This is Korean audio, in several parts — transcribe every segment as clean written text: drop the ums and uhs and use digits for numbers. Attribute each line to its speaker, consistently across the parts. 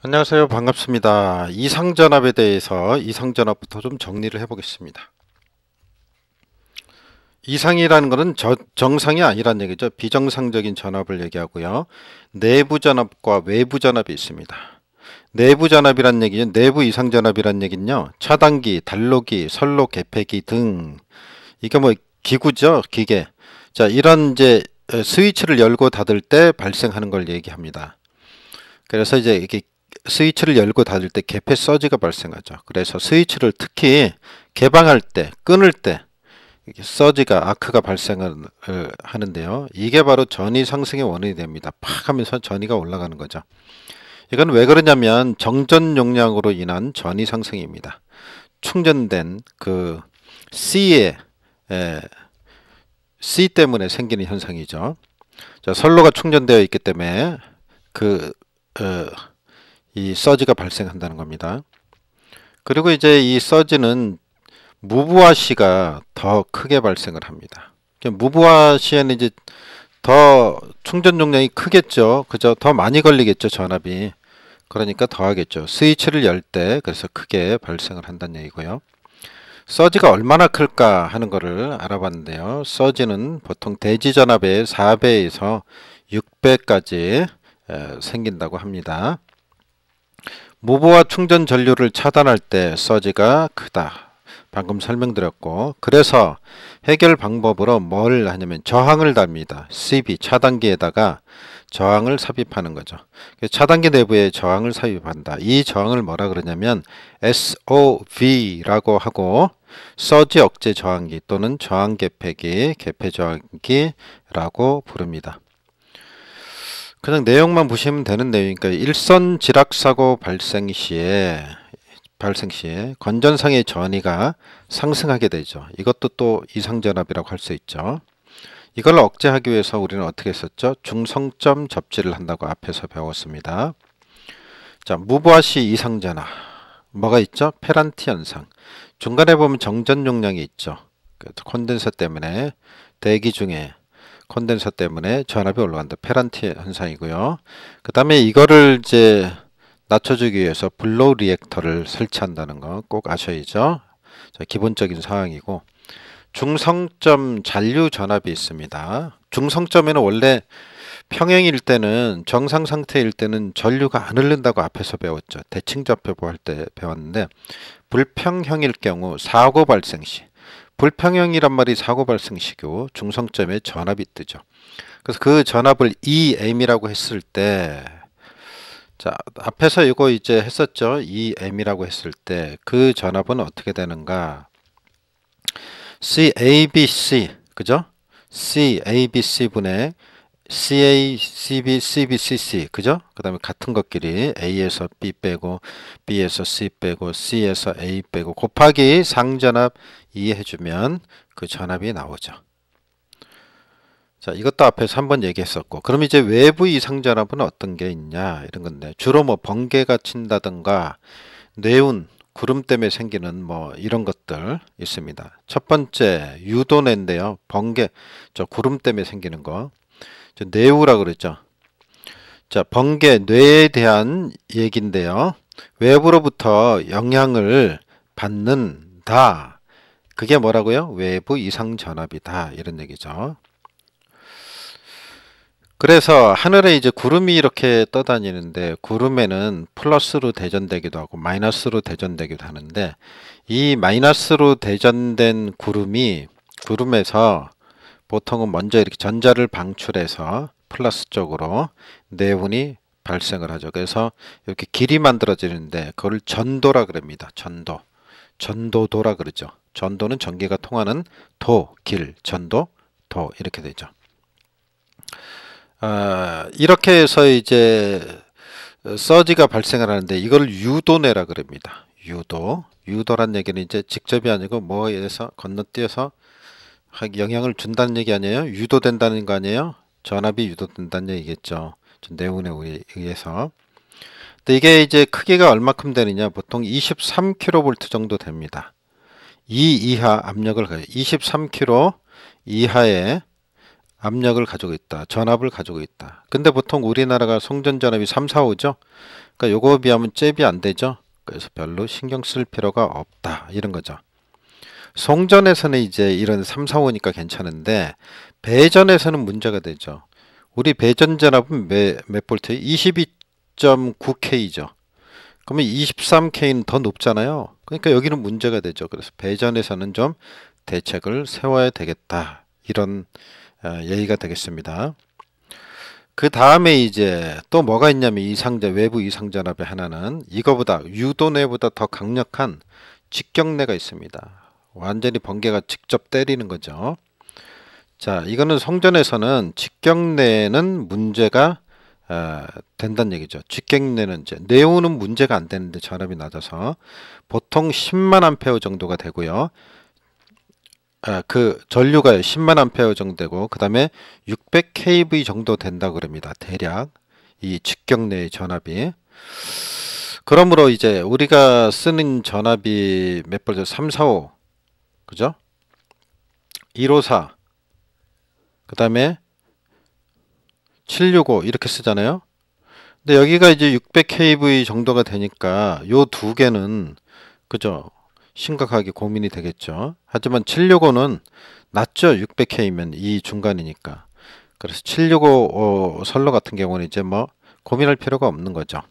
Speaker 1: 안녕하세요. 반갑습니다. 이상전압에 대해서 이상전압부터 좀 정리를 해보겠습니다. 이상이라는 것은 정상이 아니란 얘기죠. 비정상적인 전압을 얘기하고요. 내부 전압과 외부 전압이 있습니다. 내부 전압이란 얘기는 내부 이상 전압이란 얘기는요. 차단기, 단로기, 선로 개폐기 등 이게 뭐 기구죠, 기계. 자, 이런 이제 스위치를 열고 닫을 때 발생하는 걸 얘기합니다. 그래서 이제 이게 스위치를 열고 닫을 때 개폐 서지가 발생하죠. 그래서 스위치를 특히 개방할 때, 끊을 때 서지가 아크가 발생을 하는데요. 이게 바로 전위 상승의 원인이 됩니다. 팍 하면서 전위가 올라가는 거죠. 이건 왜 그러냐면 정전 용량으로 인한 전위 상승입니다. 충전된 그 C 때문에 생기는 현상이죠. 자, 선로가 충전되어 있기 때문에 이 서지가 발생한다는 겁니다. 그리고 이제 이 서지는 무부하 시가 더 크게 발생을 합니다. 무부하 시에는 이제 더 충전 용량이 크겠죠. 그죠? 더 많이 걸리겠죠, 전압이. 그러니까 더 하겠죠. 스위치를 열 때 그래서 크게 발생을 한다는 얘기고요. 서지가 얼마나 클까 하는 거를 알아봤는데요. 서지는 보통 대지 전압의 4배에서 6배까지 생긴다고 합니다. 무부하 충전 전류를 차단할 때 서지가 크다. 방금 설명드렸고, 그래서 해결 방법으로 뭘 하냐면 저항을 답니다. CB 차단기에다가 저항을 삽입하는 거죠. 차단기 내부에 저항을 삽입한다. 이 저항을 뭐라 그러냐면 SOV라고 하고 서지 억제 저항기 또는 저항 개폐기, 개폐 저항기라고 부릅니다. 그냥 내용만 보시면 되는 내용이니까 일선 지락 사고 발생 시에 건전상의 전위가 상승하게 되죠. 이것도 또 이상전압이라고 할 수 있죠. 이걸 억제하기 위해서 우리는 어떻게 했었죠? 중성점 접지를 한다고 앞에서 배웠습니다. 자, 무부하시 이상전압 뭐가 있죠? 페란티 현상. 중간에 보면 정전 용량이 있죠. 콘덴서 때문에 대기 중에 콘덴서 때문에 전압이 올라간다. 페란티 현상이고요. 그 다음에 이거를 이제 낮춰주기 위해서 블로우 리액터를 설치한다는 거 꼭 아셔야죠. 자, 기본적인 사항이고, 중성점 잔류 전압이 있습니다. 중성점에는 원래 평행일 때는 정상 상태일 때는 전류가 안 흐른다고 앞에서 배웠죠. 대칭좌표부 할 때 배웠는데, 불평형일 경우 사고 발생 시, 불평형이란 말이 사고 발생 시고 중성점에 전압이 뜨죠. 그래서 그 전압을 EM이라고 했을 때, 자, 앞에서 이거 이제 했었죠. EM이라고 했을 때 그 전압은 어떻게 되는가? CABC, 그죠? CABC 분의 CA, CB, CBCC, 그죠? 그 다음에 같은 것끼리 A에서 B 빼고 B에서 C 빼고 C에서 A 빼고 곱하기 상전압 2 해주면 그 전압이 나오죠. 자, 이것도 앞에서 한번 얘기했었고, 그럼 이제 외부 이상전압은 어떤 게 있냐 이런 건데, 주로 뭐 번개가 친다든가 뇌운, 구름 때문에 생기는 뭐 이런 것들 있습니다. 첫 번째 유도뇌인데요. 번개, 저 구름 때문에 생기는 거, 저 뇌우라 그랬죠. 자, 번개, 뇌에 대한 얘기인데요. 외부로부터 영향을 받는다. 그게 뭐라고요? 외부 이상전압이다 이런 얘기죠. 그래서 하늘에 이제 구름이 이렇게 떠다니는데, 구름에는 플러스로 대전되기도 하고 마이너스로 대전되기도 하는데, 이 마이너스로 대전된 구름에서 보통은 먼저 이렇게 전자를 방출해서 플러스 쪽으로 내운이 발생을 하죠. 그래서 이렇게 길이 만들어지는데 그걸 전도라 그럽니다. 전도도라 그러죠. 전도는 전기가 통하는 길, 전도, 도 이렇게 되죠. 이렇게 해서 이제 서지가 발생을 하는데 이걸 유도내라 그럽니다. 유도란 얘기는 이제 직접이 아니고 뭐에서 건너뛰어서 영향을 준다는 얘기 아니에요? 유도된다는 거 아니에요? 전압이 유도된다는 얘기겠죠. 내운에 의해서. 근데 이게 이제 크기가 얼마큼 되느냐? 보통 23kV 정도 됩니다. 이 이하 압력을 가요. 23kV 이하의 압력을 가지고 있다. 전압을 가지고 있다. 근데 보통 우리나라가 송전 전압이 3, 4, 5죠. 그러니까 요거에 비하면 잽이 안 되죠. 그래서 별로 신경 쓸 필요가 없다. 이런 거죠. 송전에서는 이제 이런 3, 4, 5니까 괜찮은데 배전에서는 문제가 되죠. 우리 배전 전압은 몇 볼트예요? 22.9K죠. 그러면 23K는 더 높잖아요. 그러니까 여기는 문제가 되죠. 그래서 배전에서는 좀 대책을 세워야 되겠다. 이런 예의가 되겠습니다. 그 다음에 이제 또 뭐가 있냐면 외부 이상전압의 하나는 이거보다 유도내보다 더 강력한 직경내가 있습니다. 완전히 번개가 직접 때리는 거죠. 자, 이거는 송전에서는 직경내는 문제가 된다는 얘기죠. 직경내는 이제 내우는 문제가 안 되는데 전압이 낮아서 보통 10만 암페어 정도가 되고요. 그 전류가 10만 암페어 정도 되고 그 다음에 600kV 정도 된다고 그럽니다. 대략 이 직경내의 전압이. 그러므로 이제 우리가 쓰는 전압이 몇 볼트? 345 그죠? 154 그 다음에 765 이렇게 쓰잖아요. 근데 여기가 이제 600kV 정도가 되니까 요 두 개는 그죠? 심각하게 고민이 되겠죠. 하지만 765는 낮죠. 600K면 이 중간이니까. 그래서 765 선로 같은 경우는 이제 뭐 고민할 필요가 없는 거죠.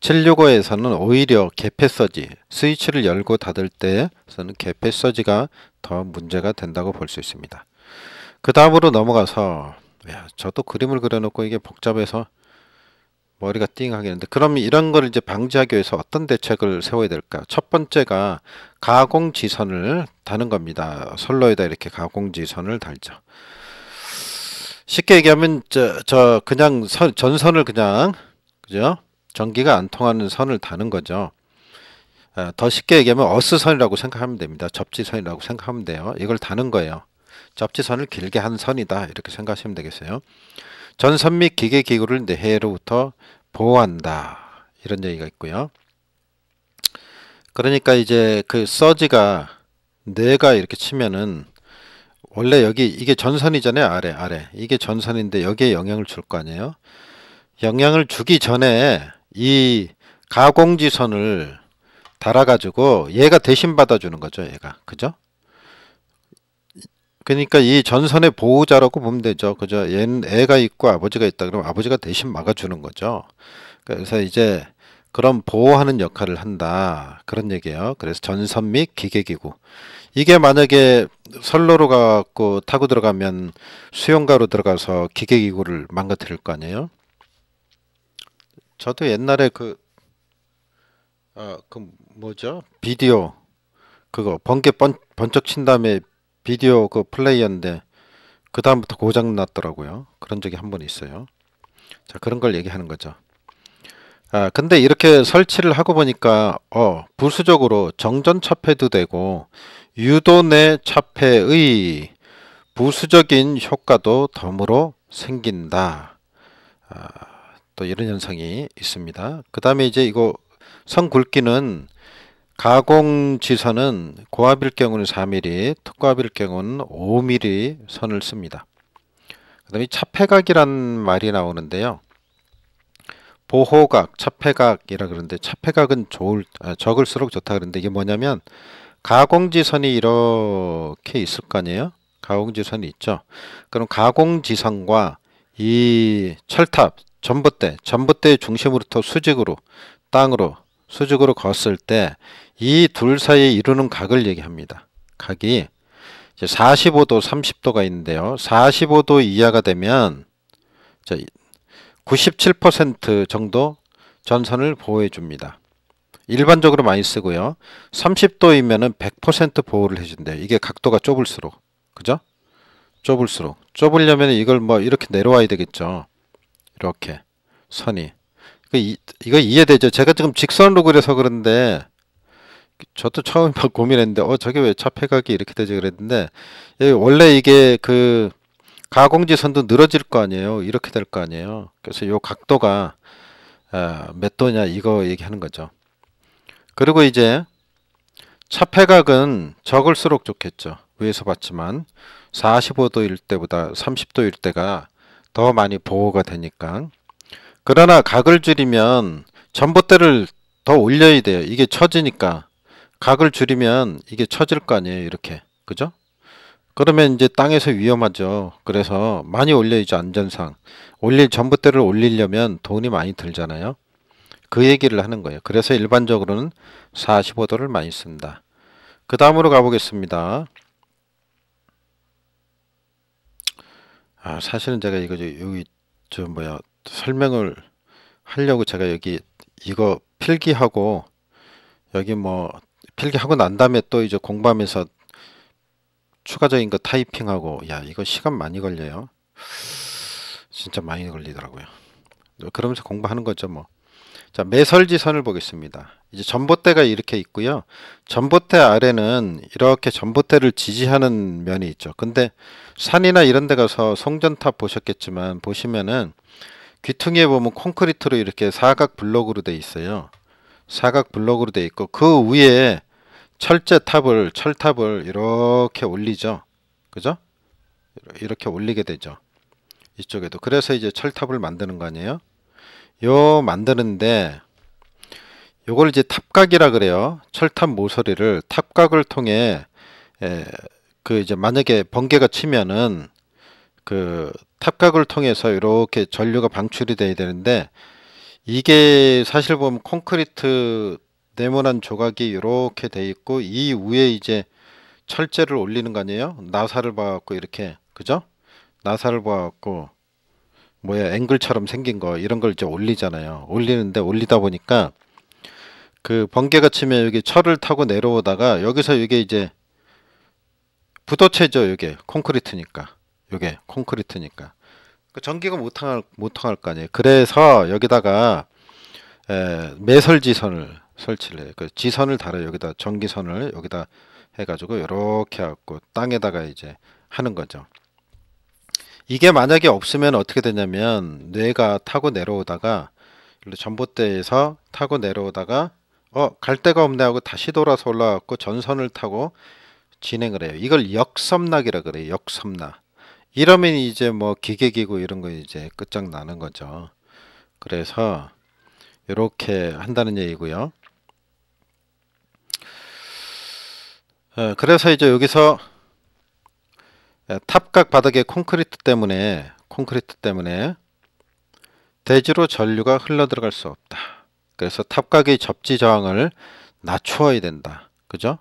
Speaker 1: 765에서는 오히려 개폐 서지, 스위치를 열고 닫을 때에서는 개폐 서지가 더 문제가 된다고 볼 수 있습니다. 그 다음으로 넘어가서 저도 그림을 그려놓고 이게 복잡해서 머리가 띵하겠는데 그럼 이런 걸 이제 방지하기 위해서 어떤 대책을 세워야 될까? 첫 번째가 가공지선을 다는 겁니다. 선로에다 이렇게 가공지선을 달죠. 쉽게 얘기하면 그냥 전선을 그냥 그죠? 전기가 안 통하는 선을 다는 거죠. 더 쉽게 얘기하면 어스선이라고 생각하면 됩니다. 접지선이라고 생각하면 돼요. 이걸 다는 거예요. 접지선을 길게 한 선이다 이렇게 생각하시면 되겠어요. 전선 및 기계기구를 해로부터 보호한다 이런 얘기가 있고요. 그러니까 이제 그 서지가 내가 이렇게 치면은 원래 여기 이게 전선이잖아요. 아래 이게 전선인데 여기에 영향을 줄 거 아니에요. 영향을 주기 전에 이 가공지선을 달아가지고 얘가 대신 받아주는 거죠. 얘가 그죠? 그러니까 이 전선의 보호자라고 보면 되죠. 그죠? 얘는 애가 있고 아버지가 있다 그러면 아버지가 대신 막아주는 거죠. 그래서 이제 그런 보호하는 역할을 한다. 그런 얘기예요. 그래서 전선 및 기계기구. 이게 만약에 선로로 가고 타고 들어가면 수용가로 들어가서 기계기구를 망가뜨릴 거 아니에요? 저도 옛날에 그 뭐죠? 비디오 그거 번개 번쩍 친 다음에 비디오 그 플레이어인데 그 다음부터 고장 났더라고요. 그런 적이 한 번 있어요. 자, 그런 걸 얘기하는 거죠. 근데 이렇게 설치를 하고 보니까 부수적으로 정전 차폐도 되고 유도내 차폐의 부수적인 효과도 덤으로 생긴다. 또 이런 현상이 있습니다. 그 다음에 이제 이거 선 굵기는 가공지선은 고압일 경우는 4mm, 특고압일 경우는 5mm 선을 씁니다. 그 다음에 차폐각이란 말이 나오는데요. 보호각, 차폐각이라 그러는데 차폐각은 적을수록 좋다 그러는데 이게 뭐냐면 가공지선이 이렇게 있을 거 아니에요? 가공지선이 있죠. 그럼 가공지선과 이 철탑, 전봇대의 중심으로부터 땅으로 수직으로 걷을 때 이 둘 사이에 이루는 각을 얘기합니다. 각이 이제 45도, 30도가 있는데요. 45도 이하가 되면 97% 정도 전선을 보호해 줍니다. 일반적으로 많이 쓰고요. 30도이면은 100% 보호를 해준대요. 이게 각도가 좁을수록. 그죠? 좁으려면 이걸 뭐 이렇게 내려와야 되겠죠. 이렇게 선이. 이거 이해되죠? 제가 지금 직선으로 그려서 그런데 저도 처음에 막 고민했는데 저게 왜 차폐각이 이렇게 되지 그랬는데 원래 이게 그 가공지선도 늘어질 거 아니에요. 이렇게 될 거 아니에요. 그래서 요 각도가 몇 도냐 이거 얘기하는 거죠. 그리고 이제 차폐각은 적을수록 좋겠죠. 위에서 봤지만 45도일 때보다 30도일 때가 더 많이 보호가 되니까. 그러나 각을 줄이면 전봇대를 더 올려야 돼요. 이게 처지니까. 각을 줄이면 이게 처질 거 아니에요. 이렇게. 그죠? 그러면 이제 땅에서 위험하죠. 그래서 많이 올려야죠. 안전상. 전봇대를 올리려면 돈이 많이 들잖아요. 그 얘기를 하는 거예요. 그래서 일반적으로는 45도를 많이 쓴다. 그 다음으로 가보겠습니다. 사실은 제가 여기 설명을 하려고 제가 여기 이거 필기하고 여기 필기하고 난 다음에 또 이제 공부하면서 추가적인 거 타이핑하고 이거 시간 많이 걸려요. 진짜 많이 걸리더라고요. 그러면서 공부하는 거죠 뭐. 자, 매설지선을 보겠습니다. 이제 전봇대가 이렇게 있고요. 전봇대 아래는 이렇게 전봇대를 지지하는 면이 있죠. 근데 산이나 이런 데 가서 송전탑 보셨겠지만 보시면은 귀퉁이에 보면 콘크리트로 이렇게 사각 블록으로 돼 있어요. 사각 블록으로 돼 있고 그 위에 철탑을 이렇게 올리죠. 그죠? 이렇게 올리게 되죠. 이쪽에도. 그래서 이제 철탑을 만드는 거 아니에요? 만드는데 요걸 이제 탑각이라 그래요. 철탑 모서리를 탑각을 통해 이제 만약에 번개가 치면은 그 탑각을 통해서 이렇게 전류가 방출이 돼야 되는데 이게 사실 보면 콘크리트 네모난 조각이 이렇게 돼 있고 이 위에 이제 철재를 올리는 거 아니에요? 나사를 봐갖고 이렇게 그죠? 나사를 봐갖고 앵글처럼 생긴 거 이런 걸 이제 올리잖아요. 올리다 보니까 그 번개가 치면 여기 철을 타고 내려오다가 여기서 이게 이제 부도체죠. 이게 콘크리트니까. 그 전기가 못 통할 거 아니에요. 그래서 여기다가 매설지선을 설치를 해요. 그 지선을 달아요. 여기다 전기선을 여기다 해가지고 이렇게 갖고 땅에다가 이제 하는 거죠. 이게 만약에 없으면 어떻게 되냐면 뇌가 타고 내려오다가 전봇대에서 타고 내려오다가 갈 데가 없네 하고 다시 돌아서 올라가고 전선을 타고 진행을 해요. 이걸 역섬락이라 그래요. 역섬락. 이러면 이제 기계기구 이런 거 이제 끝장나는 거죠. 그래서 이렇게 한다는 얘기고요. 그래서 이제 여기서 탑각 바닥에 콘크리트 때문에 대지로 전류가 흘러 들어갈 수 없다. 그래서 탑각의 접지 저항을 낮추어야 된다. 그죠?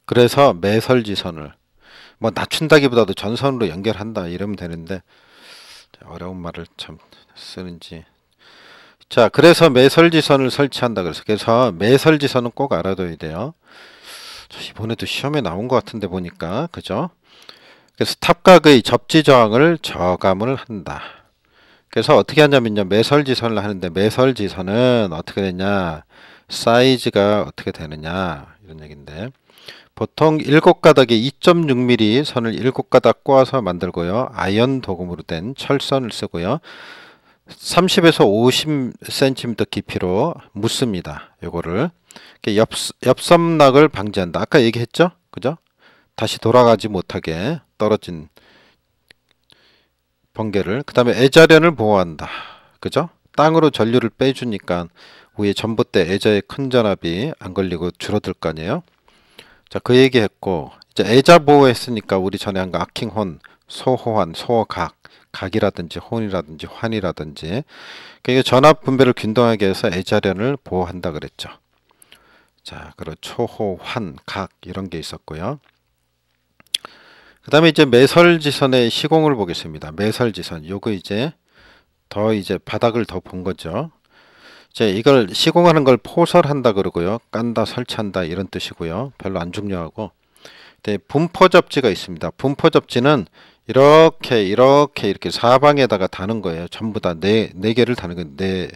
Speaker 1: 그래서 매설지선을 낮춘다기보다도 전선으로 연결한다 이러면 되는데 어려운 말을 참 쓰는지. 자, 그래서 매설지선을 설치한다. 그래서 매설지선은 꼭 알아둬야 돼요. 이번에도 시험에 나온 것 같은데 보니까 그죠? 그래서 탑각의 접지 저항을 저감을 한다. 그래서 어떻게 하냐면요. 매설지선을 하는데 매설지선은 어떻게 되냐. 사이즈가 어떻게 되느냐 이런 얘기인데 보통 7가닥에 2.6mm 선을 7가닥 꼬아서 만들고요. 아연 도금으로 된 철선을 쓰고요. 30에서 50cm 깊이로 묻습니다. 요거를 엽섬락을 방지한다. 아까 얘기했죠? 그죠? 다시 돌아가지 못하게 떨어진 번개를. 그 다음에 애자련을 보호한다. 그죠? 땅으로 전류를 빼주니까 위에 전봇대 애자의 큰 전압이 안 걸리고 줄어들 거 아니에요? 자, 그 얘기 했고 이제 애자 보호했으니까 우리 전에 한 거 아킹혼, 소호환, 소각, 각이라든지 혼이라든지 환이라든지 그러니까 전압 분배를 균등하게 해서 애자련을 보호한다 그랬죠. 자, 그리고 초호, 환, 각 이런 게 있었고요. 그 다음에 이제 매설지선의 시공을 보겠습니다. 매설지선 요거 이제 바닥을 더 본 거죠. 이제 이걸 시공하는 걸 포설한다 그러고요. 깐다, 설치한다 이런 뜻이고요. 별로 안 중요하고 분포접지가 있습니다. 분포접지는 이렇게 사방에다가 다는 거예요. 전부 다 네 개를 다는 거예요.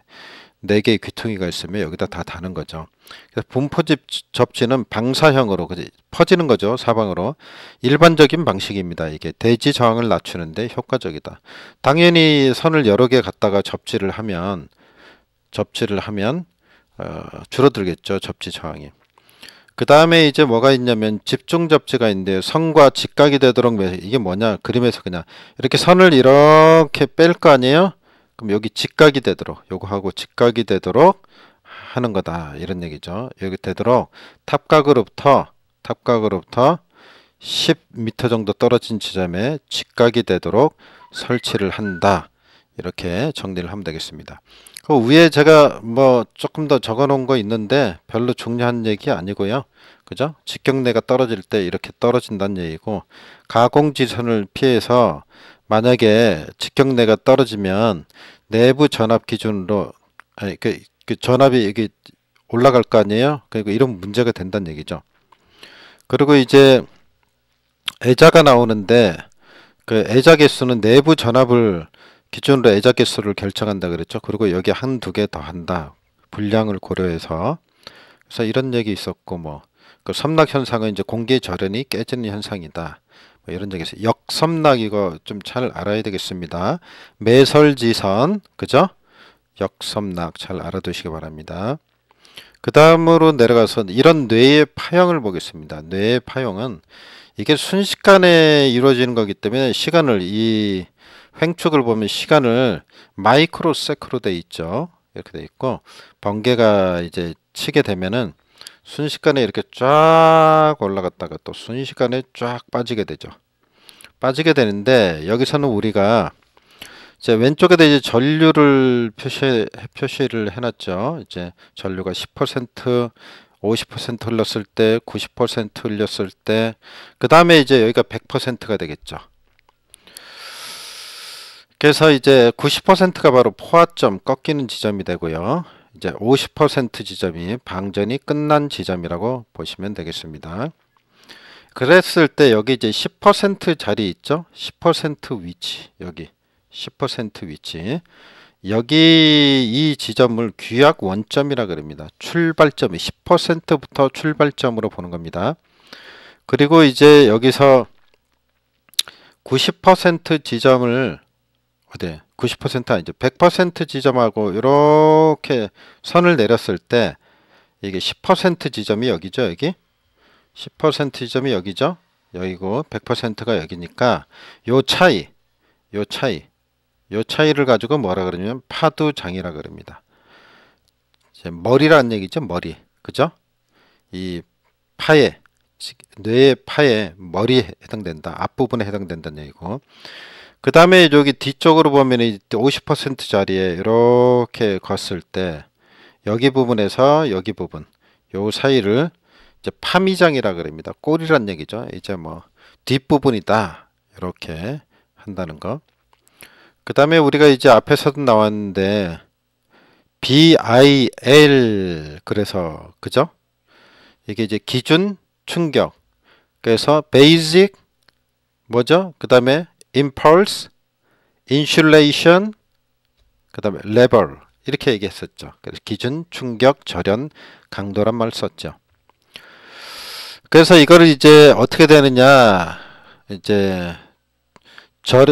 Speaker 1: 네 개의 귀퉁이가 있으면 여기다 다 다는 거죠. 그래서 분포접지는 방사형으로 퍼지는 거죠. 사방으로. 일반적인 방식입니다. 이게 대지 저항을 낮추는데 효과적이다. 당연히 선을 여러 개 갖다가 접지를 하면 줄어들겠죠. 접지 저항이. 그 다음에 이제 뭐가 있냐면 집중 접지가 있는데 선과 직각이 되도록 이게 뭐냐 그림에서 그냥 이렇게 선을 이렇게 뺄 거 아니에요. 그럼 여기 직각이 되도록 요거 하고 직각이 되도록 하는 거다 이런 얘기죠. 여기 되도록 탑각으로부터 10m 정도 떨어진 지점에 직각이 되도록 설치를 한다. 이렇게 정리를 하면 되겠습니다. 그 위에 제가 뭐 조금 더 적어 놓은 거 있는데 별로 중요한 얘기 아니고요. 그죠? 직경내가 떨어질 때 이렇게 떨어진다는 얘기고, 가공지선을 피해서 만약에 직경내가 떨어지면 내부 전압 기준으로 그 전압이 이게 올라갈 거 아니에요? 그리고 이런 문제가 된다는 얘기죠. 그리고 이제 애자가 나오는데 그 애자 개수는 내부 전압을 기준으로 애자 개수를 결정한다 그랬죠. 그리고 여기 한두 개 더 한다. 분량을 고려해서. 그래서 이런 얘기 있었고, 뭐 그 섬락 현상은 이제 공기 절연이 깨지는 현상이다. 뭐 이런 얘기 있어요. 역섬락 이거 좀 잘 알아야 되겠습니다. 매설지선, 그죠? 역섬락 잘 알아두시기 바랍니다. 그 다음으로 내려가서 이런 뇌의 파형을 보겠습니다. 뇌의 파형은 이게 순식간에 이루어지는 거기 때문에 시간을, 이 횡축을 보면 시간을 마이크로세크로 돼 있죠. 이렇게 돼 있고, 번개가 이제 치게 되면은 순식간에 이렇게 쫙 올라갔다가 또 순식간에 쫙 빠지게 되죠. 빠지게 되는데, 여기서는 우리가 이제 왼쪽에다 이제 전류를 표시를 해놨죠. 이제 전류가 10%, 50% 흘렀을 때, 90% 흘렸을 때, 그 다음에 이제 여기가 100%가 되겠죠. 그래서 이제 90%가 바로 포화점, 꺾이는 지점이 되고요. 이제 50% 지점이 방전이 끝난 지점이라고 보시면 되겠습니다. 그랬을 때 여기 이제 10% 자리 있죠? 10% 위치, 여기 10% 위치. 여기 이 지점을 귀약 원점이라 그럽니다. 출발점이 10%부터 출발점으로 보는 겁니다. 그리고 이제 여기서 90% 지점을 90% 아니죠. 100% 지점하고 이렇게 선을 내렸을 때 이게 10% 지점이 여기죠. 여기 10% 지점이 여기죠. 여기고 100%가 여기니까 요 차이를 가지고 뭐라 그러냐면 파두장이라 그럽니다. 이제 머리라는 얘기죠. 머리. 그죠? 이 파에, 뇌의 파에 머리에 해당된다. 앞부분에 해당된다는 얘기고, 그 다음에 여기 뒤쪽으로 보면 50% 자리에 이렇게 걷을 때 여기 부분에서 여기 부분 요 사이를 이제 파미장이라 그럽니다. 꼬리란 얘기죠. 이제 뭐 뒷부분이다 이렇게 한다는 거. 그 다음에 우리가 이제 앞에서도 나왔는데 BIL, 그래서 그죠? 이게 이제 기준 충격. 그래서 베이직 뭐죠? 그 다음에 impulse, insulation, 그 다음에 level 이렇게 얘기했었죠. 그래서 기준, 충격, 절연, 강도란 말 썼죠. 그래서 이거를 이제 어떻게 되느냐, 이제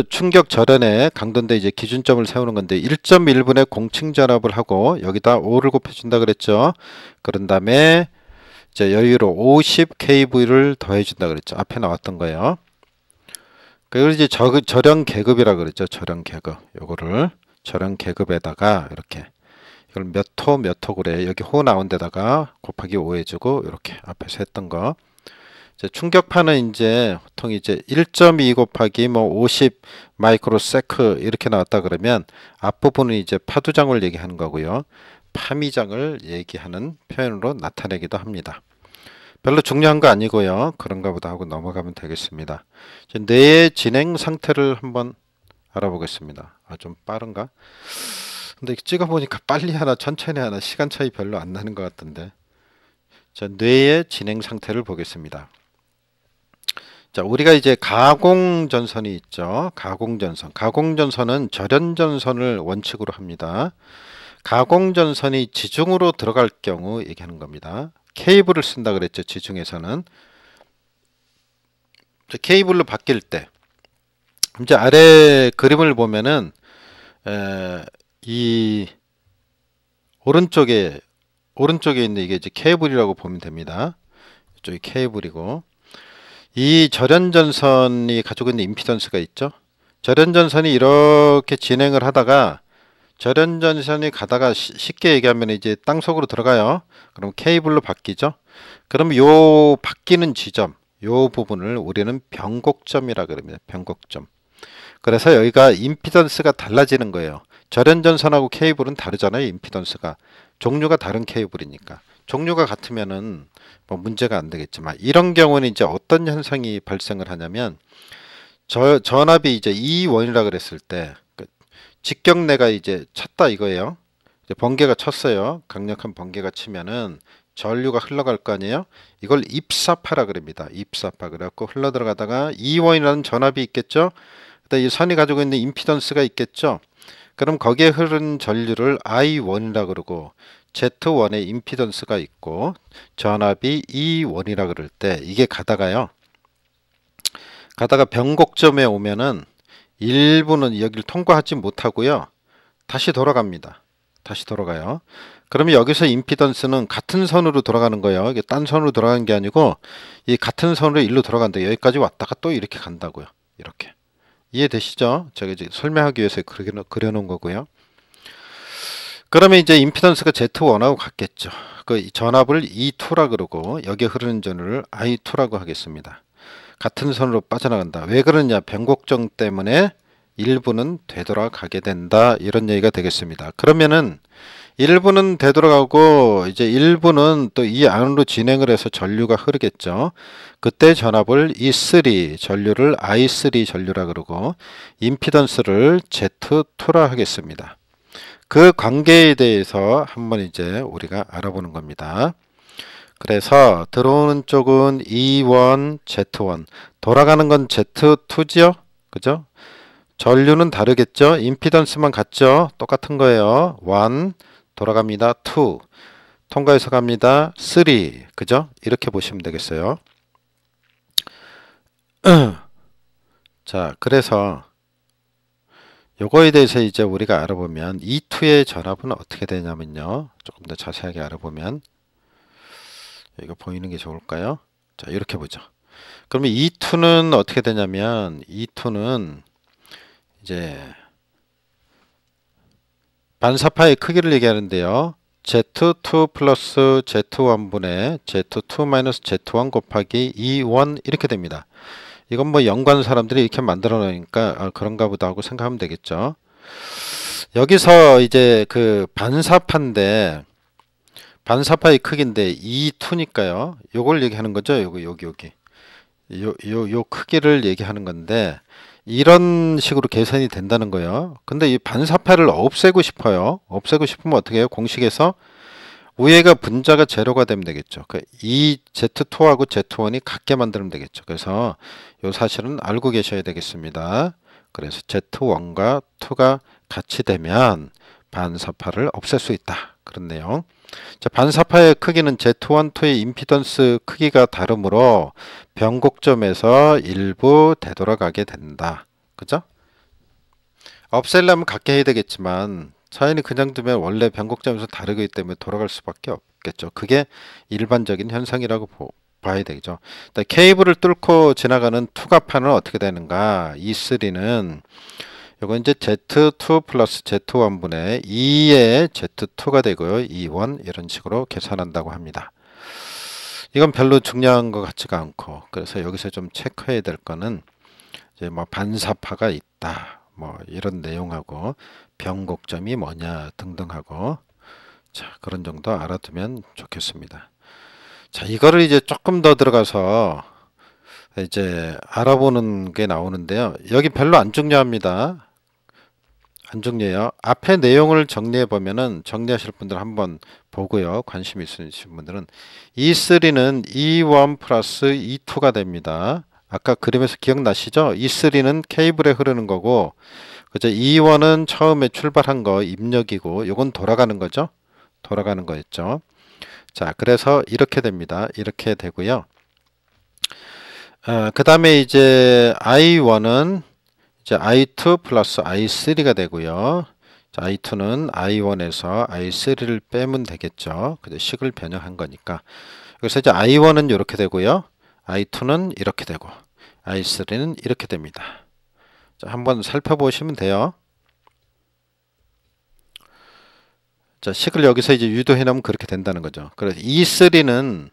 Speaker 1: 충격 절연의 강도인데 이제 기준점을 세우는 건데 1.1분의 공층 전압을 하고 여기다 5를 곱해준다 그랬죠. 그런 다음에 이제 여유로 50kV를 더해준다 그랬죠. 앞에 나왔던 거예요. 그리고 이제 절연 계급이라 그랬죠. 절연 계급. 요거를 절연 계급에다가 이렇게 이걸 몇 호 그래. 여기 호 나온 데다가 곱하기 5 해주고 이렇게 앞에서 했던 거. 이제 충격파는 이제 보통 이제 1.2 곱하기 뭐 50 마이크로세크 이렇게 나왔다 그러면 앞부분은 이제 파두장을 얘기하는 거고요. 파미장을 얘기하는 표현으로 나타내기도 합니다. 별로 중요한 거 아니고요. 그런가 보다 하고 넘어가면 되겠습니다. 이제 뇌의 진행 상태를 한번 알아보겠습니다. 좀 빠른가? 근데 찍어보니까 빨리 하나 천천히 하나 시간 차이 별로 안 나는 것 같던데. 자, 뇌의 진행 상태를 보겠습니다. 자, 우리가 이제 가공전선이 있죠. 가공전선은 절연전선을 원칙으로 합니다. 가공전선이 지중으로 들어갈 경우 얘기하는 겁니다. 케이블을 쓴다 그랬죠. 지중에서는 케이블로 바뀔 때 이제 아래 그림을 보면은 이 오른쪽에 있는 이게 이제 케이블이라고 보면 됩니다. 이쪽이 케이블이고, 이 절연전선이 가지고 있는 임피던스가 있죠. 절연전선이 이렇게 진행을 하다가 절연전선이 가다가 쉽게 얘기하면 이제 땅속으로 들어가요. 그럼 케이블로 바뀌죠. 그럼 요 바뀌는 지점, 요 부분을 우리는 변곡점이라 그럽니다. 변곡점. 그래서 여기가 임피던스가 달라지는 거예요. 절연전선하고 케이블은 다르잖아요. 임피던스가. 종류가 다른 케이블이니까. 종류가 같으면은 뭐 문제가 안 되겠지만 이런 경우는 이제 어떤 현상이 발생을 하냐면 전압이 이제 E1이라 그랬을 때 직경내가 이제 찼다 이거예요. 이제 번개가 쳤어요. 강력한 번개가 치면은 전류가 흘러갈 거 아니에요. 이걸 입사파라 그럽니다. 입사파. 그래갖고 흘러 들어가다가 E1이라는 전압이 있겠죠. 그다음에 이 선이 가지고 있는 임피던스가 있겠죠. 그럼 거기에 흐르는 전류를 I1이라 그러고 Z1의 임피던스가 있고 전압이 E1이라 그럴 때 이게 가다가 변곡점에 오면은 일부는 여기를 통과하지 못하고요. 다시 돌아갑니다. 다시 돌아가요. 그러면 여기서 임피던스는 같은 선으로 돌아가는 거예요. 이게 딴 선으로 돌아가는 게 아니고 이 같은 선으로 일로 돌아간다. 여기까지 왔다가 또 이렇게 간다고요. 이렇게. 이해되시죠? 제가 이제 설명하기 위해서 그려놓은 거고요. 그러면 이제 임피던스가 Z1하고 같겠죠. 그 전압을 E2라 그러고 여기에 흐르는 전류를 I2라고 하겠습니다. 같은 선으로 빠져나간다. 왜 그러냐? 변곡점 때문에 일부는 되돌아가게 된다. 이런 얘기가 되겠습니다. 그러면은 일부는 되돌아가고 이제 일부는 또 이 안으로 진행을 해서 전류가 흐르겠죠. 그때 전압을 E3 전류를 I3 전류라 그러고 임피던스를 Z2라 하겠습니다. 그 관계에 대해서 한번 이제 우리가 알아보는 겁니다. 그래서 들어오는 쪽은 E1, Z1, 돌아가는 건 Z2죠? 그죠? 전류는 다르겠죠? 임피던스만 같죠? 똑같은 거예요. 1, 돌아갑니다. 2, 통과해서 갑니다. 3, 그죠? 이렇게 보시면 되겠어요. 자, 그래서 요거에 대해서 이제 우리가 알아보면 E2의 전압은 어떻게 되냐면요. 조금 더 자세하게 알아보면 이거 보이는 게 좋을까요? 자, 이렇게 보죠. 그러면 E2는 어떻게 되냐면 E2는 이제 반사파의 크기를 얘기하는데요. Z2 플러스 Z1분의 Z2 마이너스 Z1 곱하기 E1 이렇게 됩니다. 이건 뭐 연구하는 사람들이 이렇게 만들어 놓으니까 그런가 보다 하고 생각하면 되겠죠. 여기서 이제 그 반사파인데 반사파의 크기인데 E2니까요. 요걸 얘기하는 거죠. 여기. 요 크기를 얘기하는 건데 이런 식으로 계산이 된다는 거예요. 근데 이 반사파를 없애고 싶어요. 없애고 싶으면 어떻게 해요? 공식에서 위에가 분자가 제로가 되면 되겠죠. 그러니까 이 Z2하고 Z1이 같게 만들면 되겠죠. 그래서 이 사실은 알고 계셔야 되겠습니다. 그래서 Z1과 2가 같이 되면 반사파를 없앨 수 있다. 그런 내용. 자, 반사파의 크기는 Z1, 2의 임피던스 크기가 다르므로 변곡점에서 일부 되돌아가게 된다. 그죠? 없애려면 같게 해야 되겠지만 사인이 그냥 두면 원래 변곡점에서 다르기 때문에 돌아갈 수밖에 없겠죠. 그게 일반적인 현상이라고 봐야 되죠. 케이블을 뚫고 지나가는 투과판은 어떻게 되는가? E3는 이건 이제 Z2 플러스 Z1분의 2의 Z2가 되고요. E1 이런 식으로 계산한다고 합니다. 이건 별로 중요한 것 같지가 않고 그래서 여기서 좀 체크해야 될 거는 이제 뭐 반사파가 있다. 뭐 이런 내용하고 변곡점이 뭐냐 등등하고 자 그런 정도 알아두면 좋겠습니다. 자 이거를 이제 조금 더 들어가서 이제 알아보는 게 나오는데요. 여기 별로 안 중요합니다. 안 중요해요. 앞에 내용을 정리해 보면은 정리하실 분들 한번 보고요. 관심 있으신 분들은 E3는 E1 플러스 E2가 됩니다. 아까 그림에서 기억나시죠? E3는 케이블에 흐르는 거고 그죠? E1은 처음에 출발한 거 입력이고 요건 돌아가는 거죠. 돌아가는 거였죠. 자 그래서 이렇게 됩니다. 이렇게 되고요. 그 다음에 이제 I1은 이제 I2 플러스 I3가 되고요. 자, I2는 I1에서 I3를 빼면 되겠죠. 근데 식을 변형한 거니까. 그래서 이제 I1은 이렇게 되고요. I2는 이렇게 되고 I3는 이렇게 됩니다. 자, 한번 살펴보시면 돼요. 자, 식을 여기서 이제 유도해 놓으면 그렇게 된다는 거죠. 그래서 E3는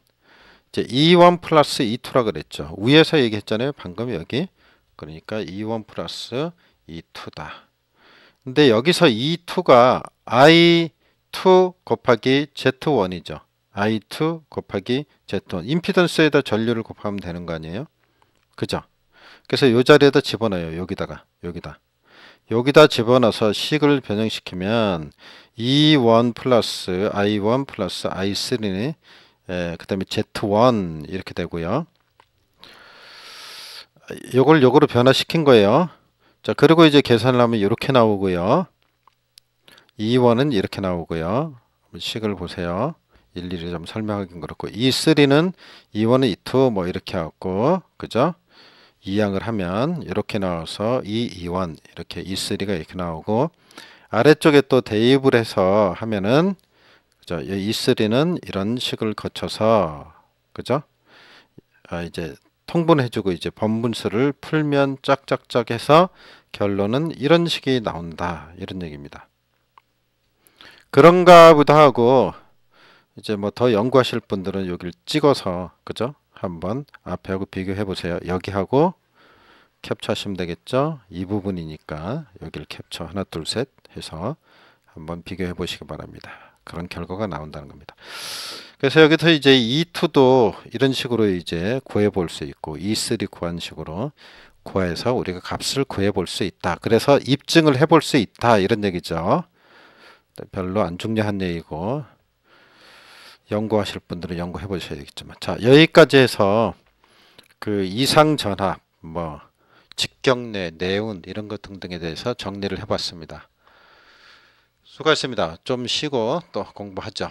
Speaker 1: 이제 E1 플러스 E2라 그랬죠. 위에서 얘기했잖아요. 방금 여기. 그러니까 E1 플러스 E2다. 근데 여기서 E2가 I2 곱하기 Z1이죠. I2 곱하기 Z1. 임피던스에다 전류를 곱하면 되는 거 아니에요? 그죠? 그래서 이 자리에다 집어넣어요. 여기다 집어넣어서 식을 변형시키면 E1 플러스 I1 플러스 I3네. 그 다음에 Z1 이렇게 되고요. 요걸 요거로 변화시킨 거예요. 자, 그리고 이제 계산을 하면 이렇게 나오고요. E1은 이렇게 나오고요. 식을 보세요. 일일이 좀 설명하긴 그렇고 E3는 E1은 E2 뭐 이렇게 하고 그죠? 이항을 하면 이렇게 나와서 E1 이렇게 E3가 이렇게 나오고 아래쪽에 또 대입을 해서 하면은 그죠? E3는 이런 식을 거쳐서 그죠? 이제 통분해주고 이제 번분수를 풀면 짝짝짝 해서 결론은 이런 식이 나온다 이런 얘기입니다. 그런가 보다 하고 이제 뭐 더 연구하실 분들은 여기를 찍어서 그죠? 한번 앞에하고 비교해 보세요. 여기하고 캡처하시면 되겠죠? 이 부분이니까 여기를 캡처 하나 둘 셋 해서 한번 비교해 보시기 바랍니다. 그런 결과가 나온다는 겁니다. 그래서 여기서 이제 E2도 이런 식으로 이제 구해 볼 수 있고 E3 구한 식으로 구해서 우리가 값을 구해 볼 수 있다. 그래서 입증을 해 볼 수 있다 이런 얘기죠. 별로 안 중요한 얘기고 연구하실 분들은 연구해 보셔야 되겠지만 자 여기까지 해서 그 이상전압 뭐 직경내 내운 이런 것 등등에 대해서 정리를 해봤습니다. 수고하셨습니다. 좀 쉬고 또 공부하죠.